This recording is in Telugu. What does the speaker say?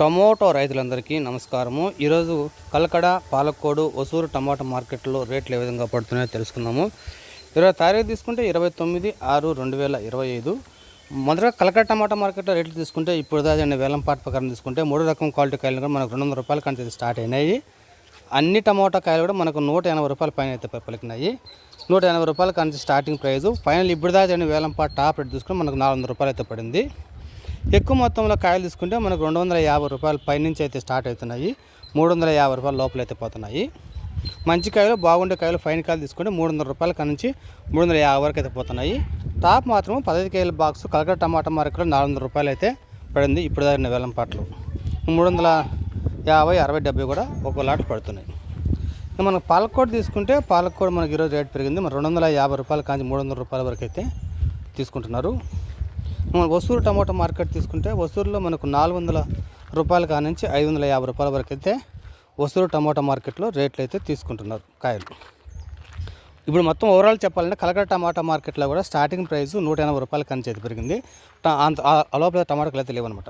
టమోటో రైతులందరికీ నమస్కారము. ఈరోజు కలకడ, పాలకోడు, ఒసూరు టమాటో మార్కెట్లో రేట్లు ఏ విధంగా పడుతున్నాయో తెలుసుకుందాము. 20 తారీఖు తీసుకుంటే 29/6/2025. మొదటగా కలకడ టమాటో మార్కెట్లో రేట్లు తీసుకుంటే ఇప్పుడు దాని వేలంపాట ప్రకారం తీసుకుంటే 3 రకం క్వాలిటీ కాయలు కూడా మనకు 200 రూపాయల కంటే స్టార్ట్ అయినాయి. అన్ని టమాటో కాయలు కూడా మనకు 180 రూపాయల పైన అయితే పలికినాయి. 180 రూపాయల కంటే స్టార్టింగ్ ప్రైజు. ఫైనల్ ఇప్పుడు దాని వేలంపాట టాప్ రేట్ తీసుకుంటే మనకు 400 రూపాయలు అయితే పడింది. ఎక్కువ మొత్తంలో కాయలు తీసుకుంటే మనకు 250 రూపాయల పైనుంచి అయితే స్టార్ట్ అవుతున్నాయి. 350 రూపాయల లోపల అయితే పోతున్నాయి. మంచి కాయలు, బాగుండే కాయలు, ఫైన్ కాయలు తీసుకుంటే 300 రూపాయల నుంచి 350 వరకు అయితే పోతున్నాయి. టాప్ మాత్రం 15 కేజీల బాక్స్ కలకడ టమాటా మార్కెట్లో 400 రూపాయలు అయితే పడింది. ఇప్పుడు దాని వేలంపాట్లు 350, 60, 70 కూడా ఒక లాట్ పడుతున్నాయి. మనకు పాలకోడు తీసుకుంటే పాలకోడు మనకి ఈరోజు రేట్ పెరిగింది. మన 250 రూపాయల కానీ 300 రూపాయల వరకు అయితే తీసుకుంటున్నారు. మనం ఒసూరు టమాటో మార్కెట్ తీసుకుంటే ఒసూరులో మనకు 400 రూపాయల కానుంచి 550 రూపాయల వరకు అయితే ఒసూరు టమాటో మార్కెట్లో రేట్లు అయితే తీసుకుంటున్నారు కాయలు. ఇప్పుడు మొత్తం ఓవరాల్ చెప్పాలంటే కలకడ టమాటో మార్కెట్లో కూడా స్టార్టింగ్ ప్రైస్ 180 రూపాయల కంచి అయితే పెరిగింది. లోపల టమాటాలు అయితే లేవన్నమాట.